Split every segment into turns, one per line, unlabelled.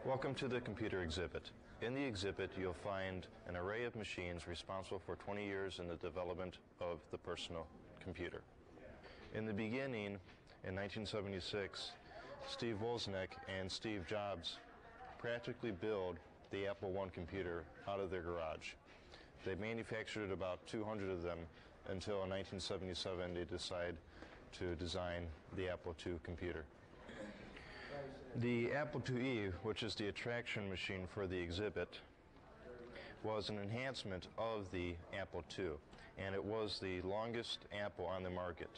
Welcome to the computer exhibit. In the exhibit, you'll find an array of machines responsible for 20 years in the development of the personal computer. In the beginning, in 1976, Steve Wozniak and Steve Jobs practically built the Apple I computer out of their garage. They manufactured about 200 of them until in 1977 they decided to design the Apple II computer. The Apple IIe, which is the attraction machine for the exhibit, was an enhancement of the Apple II, and it was the longest Apple on the market.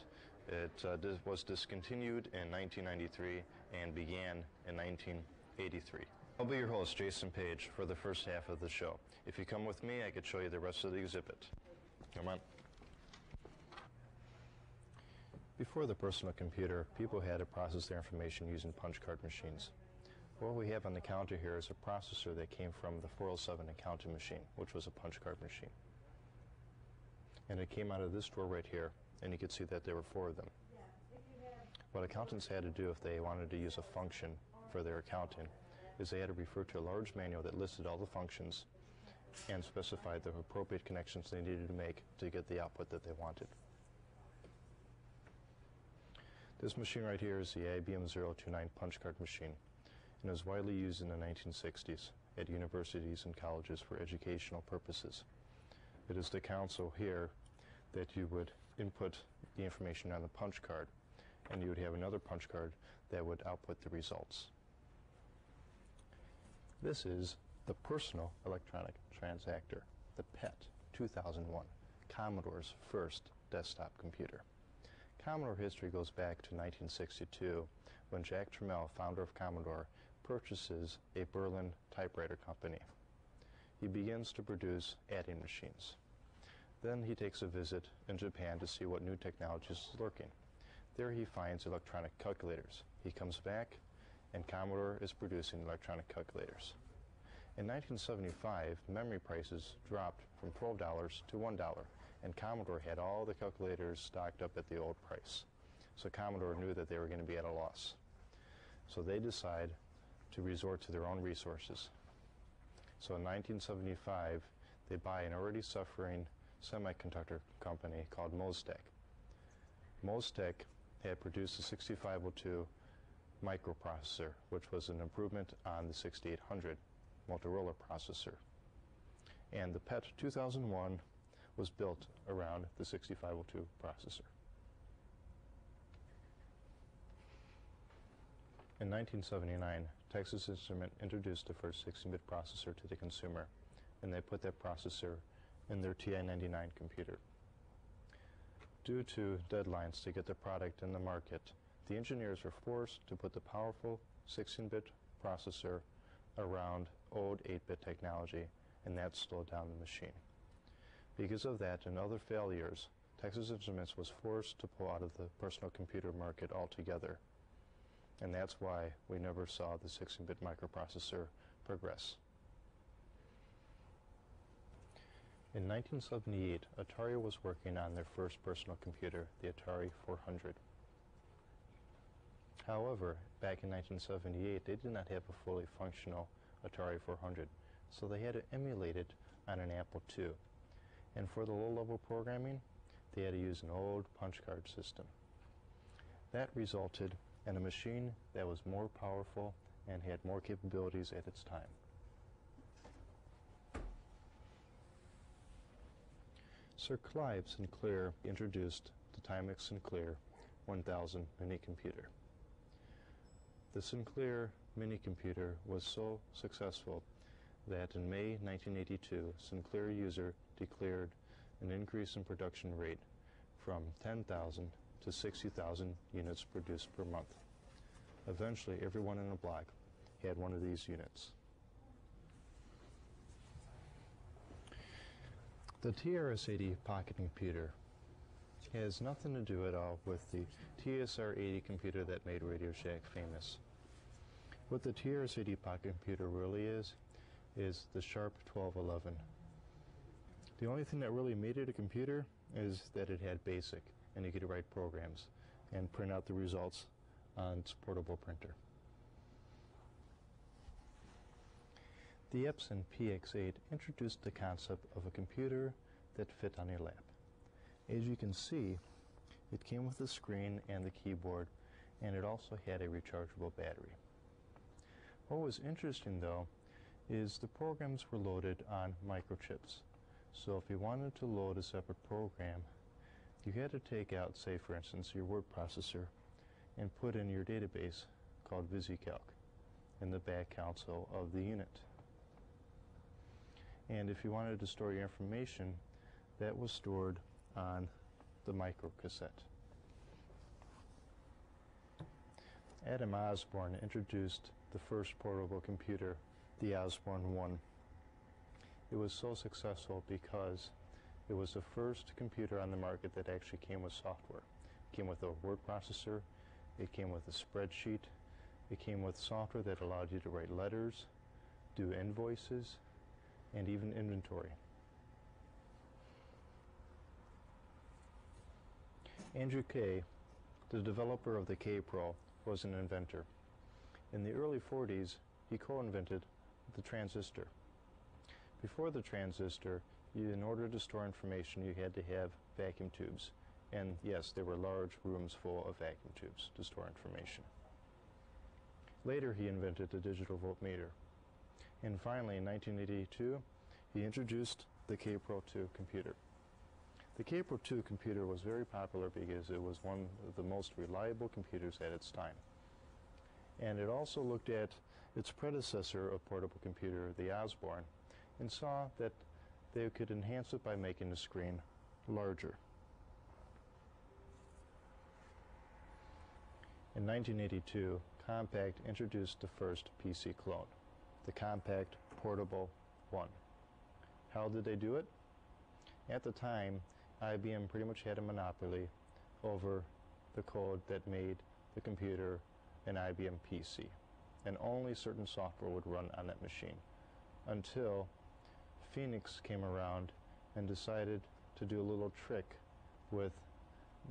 It was discontinued in 1993 and began in 1983. I'll be your host, Jason Page, for the first half of the show. If you come with me, I could show you the rest of the exhibit. Come on. Before the personal computer, people had to process their information using punch card machines. What we have on the counter here is a processor that came from the 407 accounting machine, which was a punch card machine. And it came out of this drawer right here, and you could see that there were 4 of them. What accountants had to do if they wanted to use a function for their accounting is they had to refer to a large manual that listed all the functions and specified the appropriate connections they needed to make to get the output that they wanted. This machine right here is the IBM 029 punch card machine, and it was widely used in the 1960s at universities and colleges for educational purposes. It is the console here that you would input the information on the punch card, and you would have another punch card that would output the results. This is the Personal Electronic Transactor, the PET 2001, Commodore's first desktop computer. Commodore history goes back to 1962 when Jack Tramiel, founder of Commodore, purchases a Berlin typewriter company. He begins to produce adding machines. Then he takes a visit in Japan to see what new technologies is lurking. There he finds electronic calculators. He comes back and Commodore is producing electronic calculators. In 1975, memory prices dropped from $12 to $1, and Commodore had all the calculators stocked up at the old price. So Commodore knew that they were going to be at a loss. So they decide to resort to their own resources. So in 1975, they buy an already suffering semiconductor company called Mostek. Mostek had produced a 6502 microprocessor, which was an improvement on the 6800 Motorola processor. And the PET 2001 was built around the 6502 processor. In 1979, Texas Instruments introduced the first 16-bit processor to the consumer, and they put that processor in their TI-99 computer. Due to deadlines to get the product in the market, the engineers were forced to put the powerful 16-bit processor around old 8-bit technology, and that slowed down the machine. Because of that and other failures, Texas Instruments was forced to pull out of the personal computer market altogether, and that's why we never saw the 16-bit microprocessor progress. In 1978, Atari was working on their first personal computer, the Atari 400. However, back in 1978, they did not have a fully functional Atari 400, so they had to emulate it on an Apple II. And for the low-level programming, they had to use an old punch card system. That resulted in a machine that was more powerful and had more capabilities at its time. Sir Clive Sinclair introduced the Timex Sinclair 1000 mini computer. The Sinclair mini computer was so successful that in May 1982, Sinclair user declared an increase in production rate from 10,000 to 60,000 units produced per month. Eventually, everyone in the block had one of these units. The TRS-80 pocket computer has nothing to do at all with the TSR-80 computer that made Radio Shack famous. What the TRS-80 pocket computer really is the Sharp 1211. The only thing that really made it a computer is that it had BASIC, and you could write programs and print out the results on its portable printer. The Epson PX8 introduced the concept of a computer that fit on your lap. As you can see, it came with the screen and the keyboard, and it also had a rechargeable battery. What was interesting though is the programs were loaded on microchips. So if you wanted to load a separate program, you had to take out, say for instance, your word processor and put in your database called VisiCalc in the back console of the unit. And if you wanted to store your information, that was stored on the microcassette. Adam Osborne introduced the first portable computer, the Osborne 1. It was so successful because it was the first computer on the market that actually came with software. It came with a word processor, it came with a spreadsheet, it came with software that allowed you to write letters, do invoices, and even inventory. Andrew Kay, the developer of the K-Pro, was an inventor. In the early 40s, he co-invented the transistor. Before the transistor, in order to store information, you had to have vacuum tubes. And yes, there were large rooms full of vacuum tubes to store information. Later, he invented the digital voltmeter. And finally, in 1982, he introduced the K-Pro 2 computer. The K-Pro 2 computer was very popular because it was one of the most reliable computers at its time. And it also looked at its predecessor of portable computer, the Osborne, and saw that they could enhance it by making the screen larger. In 1982, Compaq introduced the first PC clone, the Compaq Portable 1. How did they do it? At the time, IBM pretty much had a monopoly over the code that made the computer an IBM PC, and only certain software would run on that machine until Phoenix came around and decided to do a little trick with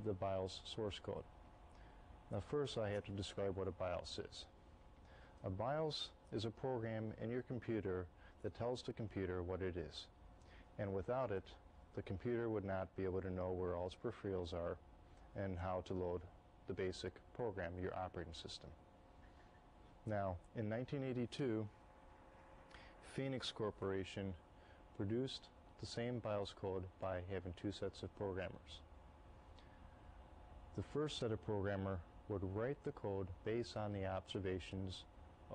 the BIOS source code. Now first I have to describe what a BIOS is. A BIOS is a program in your computer that tells the computer what it is. And without it, the computer would not be able to know where all its peripherals are and how to load the basic program, your operating system. Now, in 1982, Phoenix Corporation produced the same BIOS code by having two sets of programmers. The first set of programmer would write the code based on the observations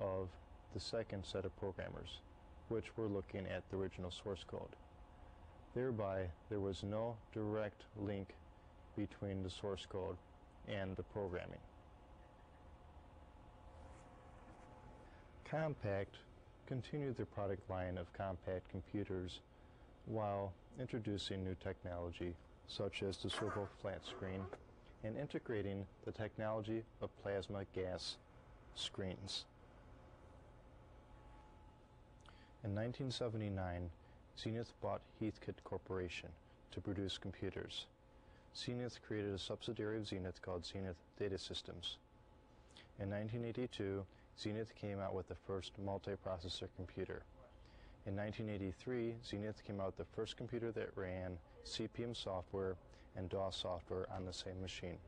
of the second set of programmers, which were looking at the original source code. Thereby, there was no direct link between the source code and the programming. Compaq continued their product line of compact computers while introducing new technology such as the swivel flat screen and integrating the technology of plasma gas screens. In 1979, Zenith bought Heathkit Corporation to produce computers. Zenith created a subsidiary of Zenith called Zenith Data Systems. In 1982, Zenith came out with the first multiprocessor computer. In 1983, Zenith came out with the first computer that ran CP/M software and DOS software on the same machine.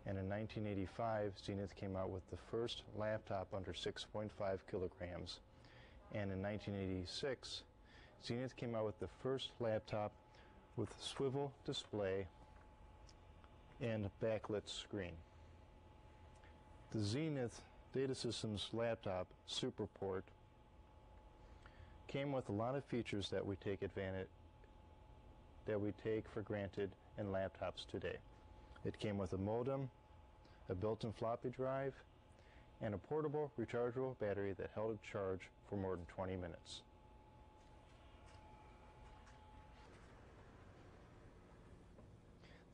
And in 1985, Zenith came out with the first laptop under 6.5 kilograms. And in 1986, Zenith came out with the first laptop with swivel display and backlit screen. The Zenith Data Systems laptop SuperPort came with a lot of features that we take for granted in laptops today. It came with a modem, a built-in floppy drive, and a portable rechargeable battery that held a charge for more than 20 minutes.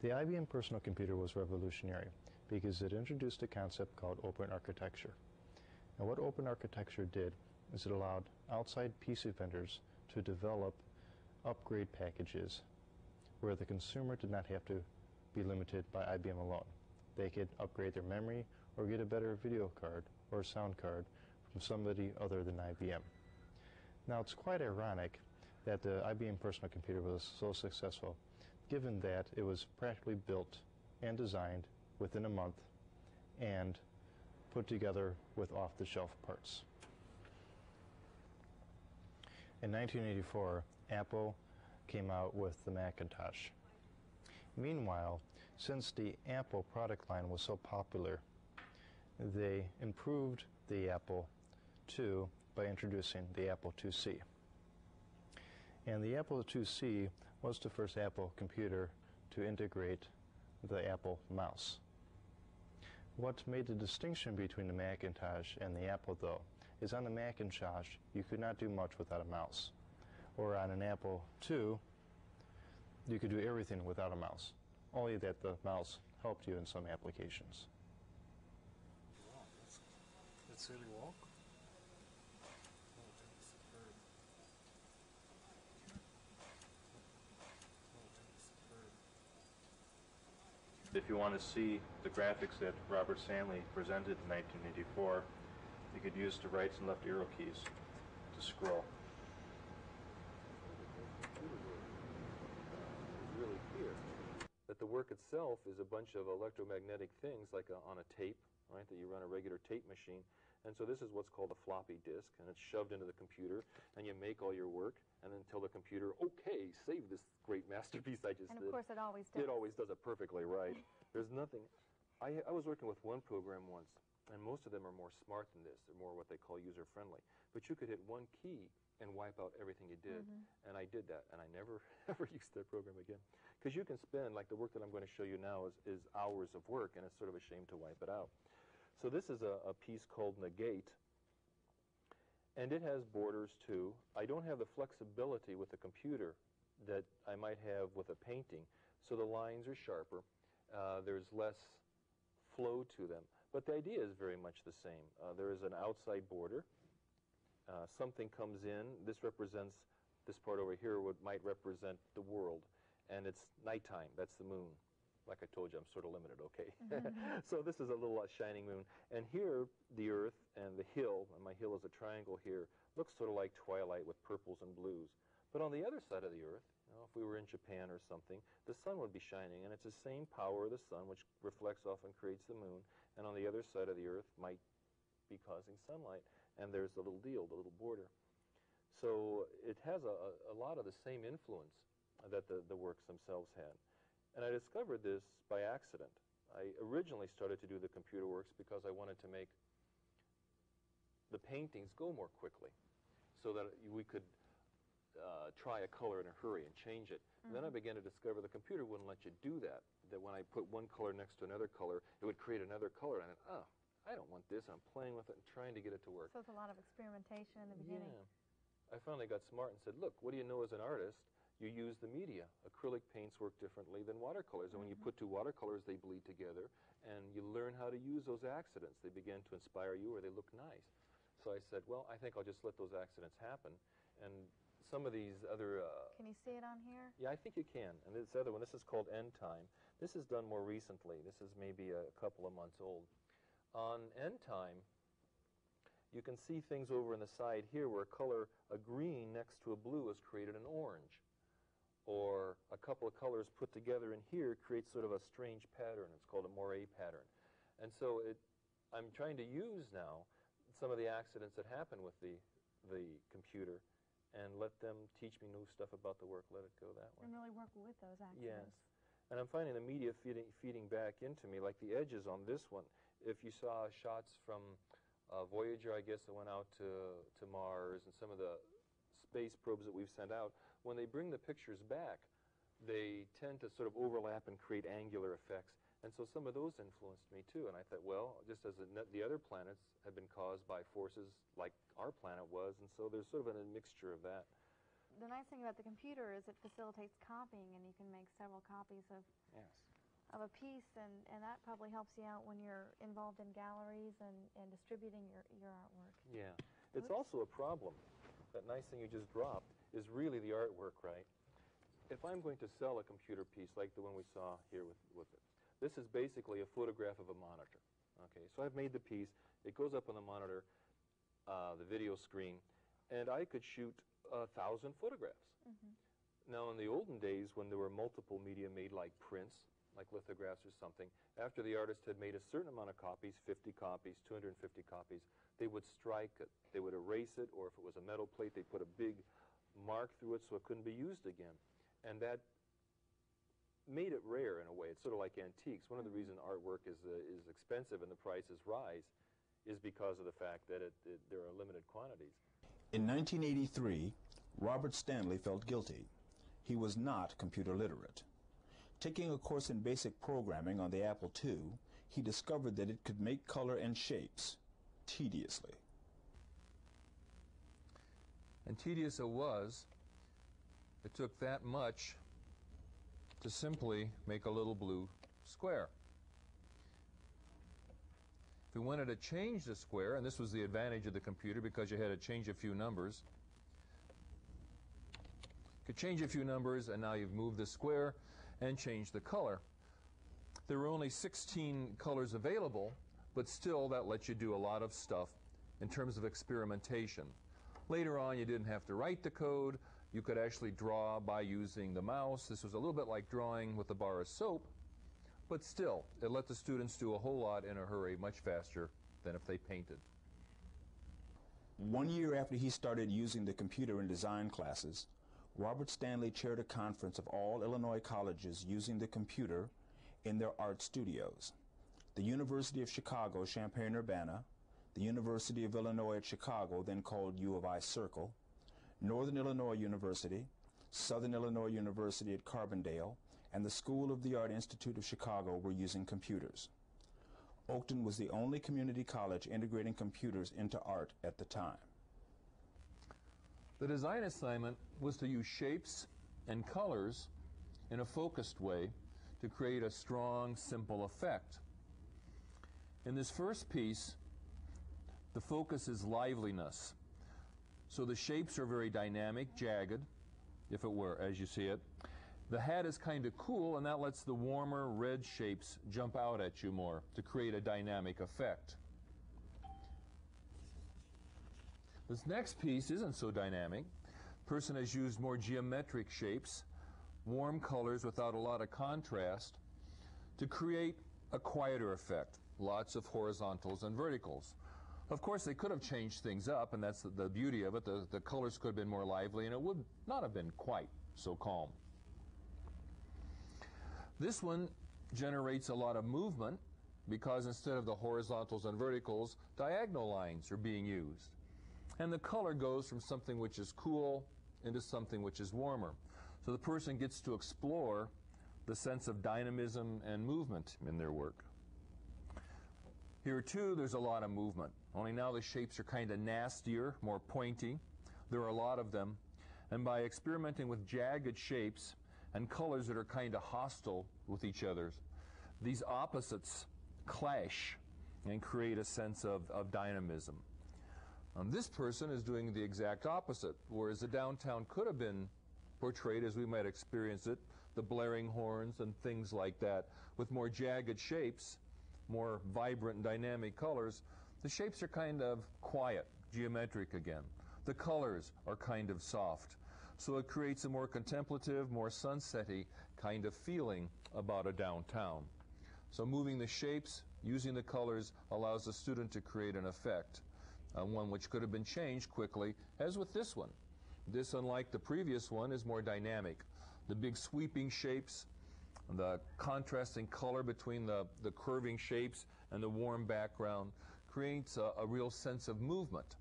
The IBM personal computer was revolutionary because it introduced a concept called open architecture. And what open architecture did is it allowed outside PC vendors to develop upgrade packages where the consumer did not have to be limited by IBM alone. They could upgrade their memory or get a better video card or sound card from somebody other than IBM. Now, it's quite ironic that the IBM personal computer was so successful, given that it was practically built and designed within a month and put together with off-the-shelf parts. In 1984, Apple came out with the Macintosh. Meanwhile, since the Apple product line was so popular, they improved the Apple II by introducing the Apple IIc. And the Apple IIc was the first Apple computer to integrate the Apple mouse. What made the distinction between the Macintosh and the Apple, though, is on the Macintosh you could not do much without a mouse. Or on an Apple II, you could do everything without a mouse, only that the mouse helped you in some applications.
Wow, that's really walk?
If you want to see the graphics that Robert Stanley presented in 1984, you could use the right and left arrow keys to scroll.
Really clear that the work itself is a bunch of electromagnetic things like on a tape, right, that you run a regular tape machine. And so this is what's called a floppy disk, and it's shoved into the computer, and you make all your work, and then tell the computer, okay, save this great masterpiece I just did.
And of course it always does.
It always does it perfectly right. There's nothing. I was working with one program once, and most of them are more smart than this. They're more what they call user-friendly. But you could hit one key and wipe out everything you did. And I did that, and I never ever used that program again. Because you can spend, like the work that I'm going to show you now is hours of work, and it's sort of a shame to wipe it out. So this is a piece called Negate, and it has borders too. I don't have the flexibility with the computer that I might have with a painting, so the lines are sharper. There's less flow to them. But the idea is very much the same. There is an outside border. Something comes in. This represents, this part over here what might represent the world. And it's nighttime. That's the moon. Like I told you, I'm sort of limited, okay? So this is a little shining moon. And here, the earth and the hill, and my hill is a triangle here, looks sort of like twilight with purples and blues. But on the other side of the earth, you know, if we were in Japan or something, the sun would be shining, and it's the same power of the sun which reflects off and creates the moon, and on the other side of the earth might be causing sunlight, and there's the little deal, the little border. So it has a lot of the same influence that the works themselves had. And I discovered this by accident. I originally started to do the computer works because I wanted to make the paintings go more quickly so that we could try a color in a hurry and change it. And then I began to discover the computer wouldn't let you do that, that when I put one color next to another color, it would create another color. And I thought, oh, I don't want this. I'm playing with it and trying to get it to work.
So it's a lot of experimentation in the beginning.
Yeah. I finally got smart and said, look, what do you know as an artist? You use the media. Acrylic paints work differently than watercolors. And when you put two watercolors, they bleed together. And you learn how to use those accidents. They begin to inspire you or they look nice. So I said, well, I think I'll just let those accidents happen. And some of these other...
Can you see it on here?
Yeah, I think you can. And this other one, this is called End Time. This is done more recently. This is maybe a couple of months old. On End Time, you can see things over on the side here where a green next to a blue has created an orange. Or a couple of colors put together in here creates sort of a strange pattern. It's called a moire pattern. And so I'm trying to use now some of the accidents that happen with the computer and let them teach me new stuff about the work, let it go that way.
And really work with those accidents.
Yes. And I'm finding the media feeding back into me, like the edges on this one. If you saw shots from Voyager, I guess, that went out to Mars, and some of the space probes that we've sent out, when they bring the pictures back, they tend to sort of overlap and create angular effects. And so some of those influenced me too. And I thought, well, just as the other planets have been caused by forces like our planet was, and so there's sort of a mixture of that.
The nice thing about the computer is it facilitates copying, and you can make several copies of a piece, and that probably helps you out when you're involved in galleries and distributing your artwork.
Yeah. It's also a problem. That nice thing you just dropped is really the artwork, right? If I'm going to sell a computer piece like the one we saw here with it, this is basically a photograph of a monitor. Okay, so I've made the piece. It goes up on the monitor, the video screen, and I could shoot 1,000 photographs. Now, in the olden days, when there were multiple media made, like prints, like lithographs or something, after the artist had made a certain amount of copies, 50 copies, 250 copies, they would strike it, they would erase it, or if it was a metal plate, they put a big mark through it so it couldn't be used again. And that made it rare in a way. It's sort of like antiques. One of the reasons artwork is expensive and the prices rise is because of the fact that there are limited quantities.
In 1983, Robert Stanley felt guilty. He was not computer literate. Taking a course in basic programming on the Apple II, he discovered that it could make color and shapes tediously.
And tedious it was. It took that much to simply make a little blue square. If we wanted to change the square, and this was the advantage of the computer because you had to change a few numbers, you could change a few numbers and now you've moved the square and changed the color. There were only 16 colors available, but still that lets you do a lot of stuff in terms of experimentation. Later on, you didn't have to write the code. You could actually draw by using the mouse. This was a little bit like drawing with a bar of soap, but still, it let the students do a whole lot in a hurry, much faster than if they painted.
1 year after he started using the computer in design classes, Robert Stanley chaired a conference of all Illinois colleges using the computer in their art studios. The University of Chicago, Champaign-Urbana, the University of Illinois at Chicago, then called U of I Circle, Northern Illinois University, Southern Illinois University at Carbondale, and the School of the Art Institute of Chicago were using computers. Oakton was the only community college integrating computers into art at the time.
The design assignment was to use shapes and colors in a focused way to create a strong, simple effect. In this first piece, the focus is liveliness. So the shapes are very dynamic, jagged, if it were, as you see it. The hat is kind of cool, and that lets the warmer red shapes jump out at you more to create a dynamic effect. This next piece isn't so dynamic. The person has used more geometric shapes, warm colors without a lot of contrast, to create a quieter effect, lots of horizontals and verticals. Of course, they could have changed things up, and that's the beauty of it. The colors could have been more lively, and it would not have been quite so calm. This one generates a lot of movement because instead of the horizontals and verticals, diagonal lines are being used. And the color goes from something which is cool into something which is warmer. So the person gets to explore the sense of dynamism and movement in their work. Here too, there's a lot of movement. Only now the shapes are kind of nastier, more pointy. There are a lot of them. And by experimenting with jagged shapes and colors that are kind of hostile with each other, these opposites clash and create a sense of dynamism. This person is doing the exact opposite, whereas the downtown could have been portrayed as we might experience it, the blaring horns and things like that, with more jagged shapes, more vibrant and dynamic colors. The shapes are kind of quiet, geometric again. The colors are kind of soft. So it creates a more contemplative, more sunset-y kind of feeling about a downtown. So moving the shapes, using the colors, allows the student to create an effect, one which could have been changed quickly, as with this one. This, unlike the previous one, is more dynamic. The big sweeping shapes, the contrasting color between the curving shapes and the warm background creates a real sense of movement.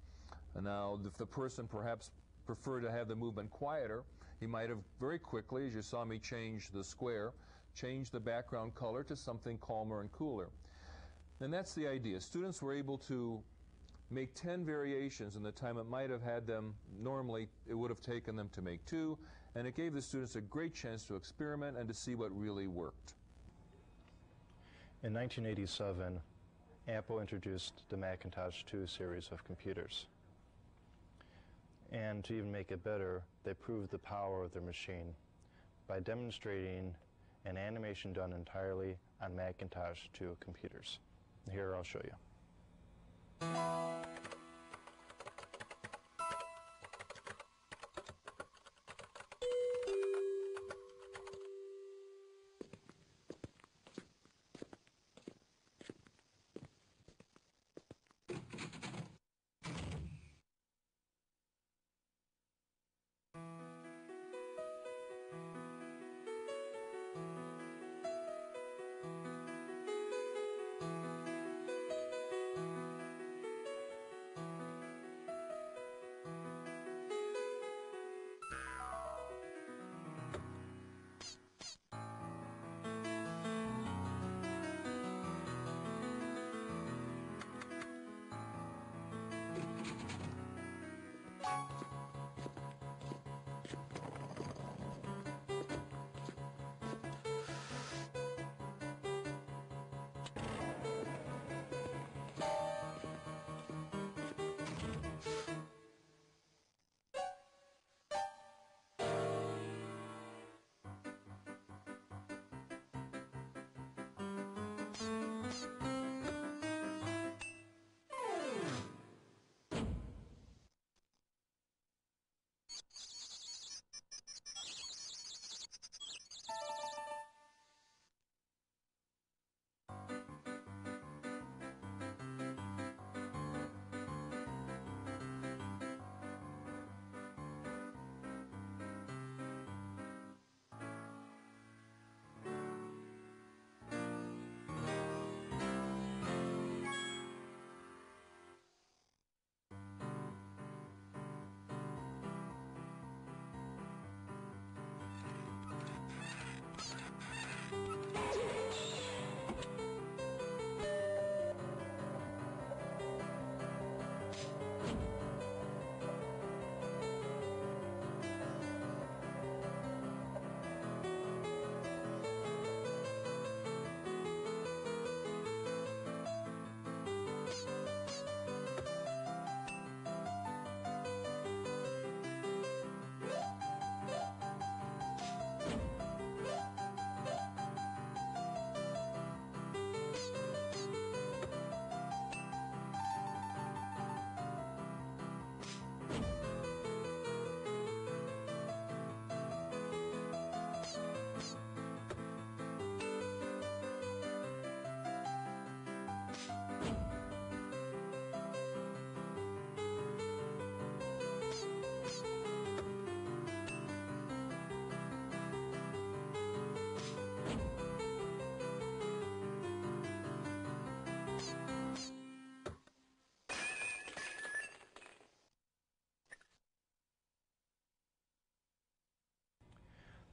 And now, if the person perhaps preferred to have the movement quieter, he might have very quickly, as you saw me change the square, changed the background color to something calmer and cooler. And that's the idea. Students were able to make 10 variations in the time it might have had them. Normally, it would have taken them to make 2, and it gave the students a great chance to experiment and to see what really worked.
In 1987, Apple introduced the Macintosh II series of computers. And to even make it better, they proved the power of their machine by demonstrating an animation done entirely on Macintosh II computers. Here, I'll show you.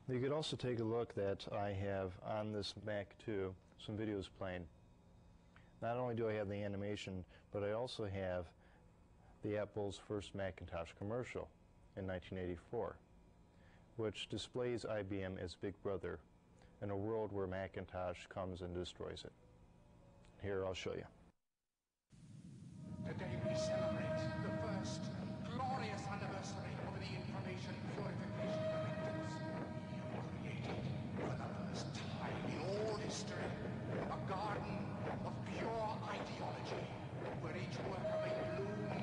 You could also take a look that I have on this Mac 2 some videos playing. Not only do I have the animation, but I also have the Apple's first Macintosh commercial in 1984, which displays IBM as Big Brother in a world where Macintosh comes and destroys it. Here, I'll show you.
Today we celebrate the first glorious anniversary of the information purification directives. You created, for the first time in all history, a garden of pure ideology, where each worker may bloom,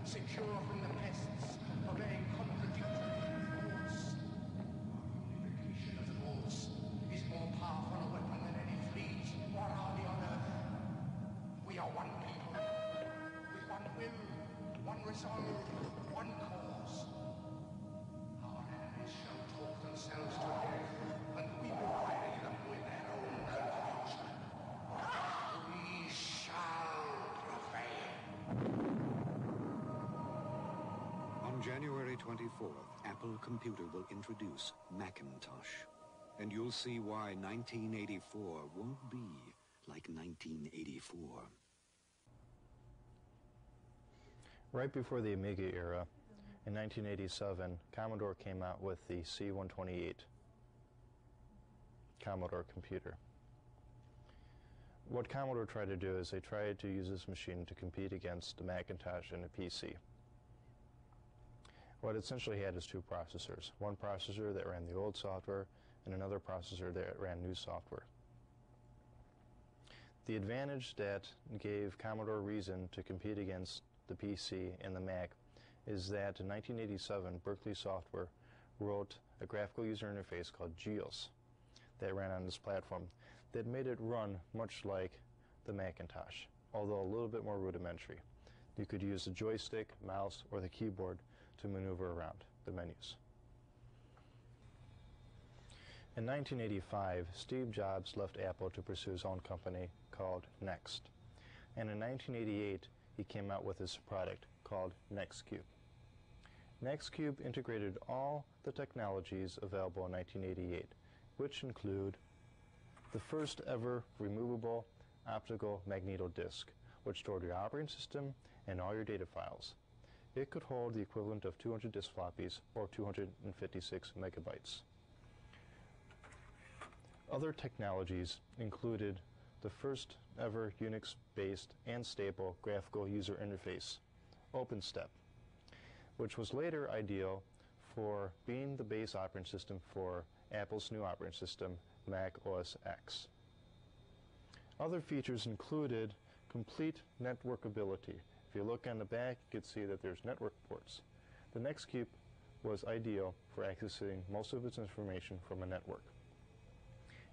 secure from the pests of any contradictory thoughts. Unification of thoughts is more powerful a weapon than any fleet or army on earth. We are one people, with one will, one resolve, one cause. Our enemies shall talk themselves to death, and we will bury them with their own confusion. We shall prevail.
On January 24th, Apple Computer will introduce Macintosh. And you'll see why 1984 won't be like 1984.
Right before the Amiga era, in 1987, Commodore came out with the C128 Commodore computer. What Commodore tried to do is they tried to use this machine to compete against the Macintosh and the PC. What it essentially had is two processors. One processor that ran the old software and another processor that ran new software. The advantage that gave Commodore reason to compete against the PC and the Mac is that in 1987, Berkeley Software wrote a graphical user interface called GEOS that ran on this platform that made it run much like the Macintosh, although a little bit more rudimentary. You could use the joystick, mouse, or the keyboard to maneuver around the menus. In 1985, Steve Jobs left Apple to pursue his own company called Next. And in 1988, he came out with his product called NextCube. NextCube integrated all the technologies available in 1988, which include the first ever removable optical magnetodisc, which stored your operating system and all your data files. It could hold the equivalent of 200 disk floppies or 256 megabytes. Other technologies included the first ever Unix-based and stable graphical user interface, OpenStep, which was later ideal for being the base operating system for Apple's new operating system, Mac OS X. Other features included complete networkability. If you look on the back, you can see that there's network ports. The Nextcube was ideal for accessing most of its information from a network.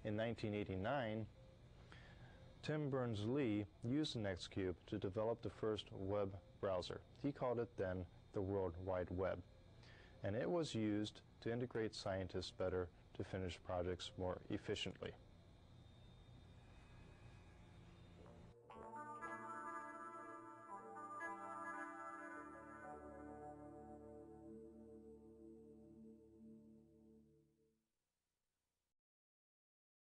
In 1989, Tim Berners-Lee used the Nextcube to develop the first web browser. He called it then the World Wide Web. And it was used to integrate scientists better to finish projects more efficiently.